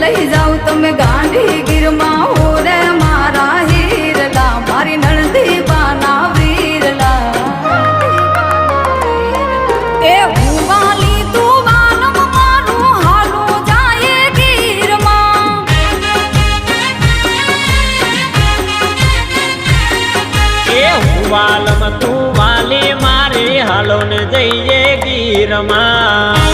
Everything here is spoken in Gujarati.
લઈ જાવ તમે ગાંધી ગીરમાં હો રે મારા હીરલા મારી નણંદી બાના વીરલા એ હું વાલી તું વાલમ મારું હાલું જાય ગીરમાં એ હું વાલમ તું વાલી મારે હાલો ને જઈએ ગીરમાં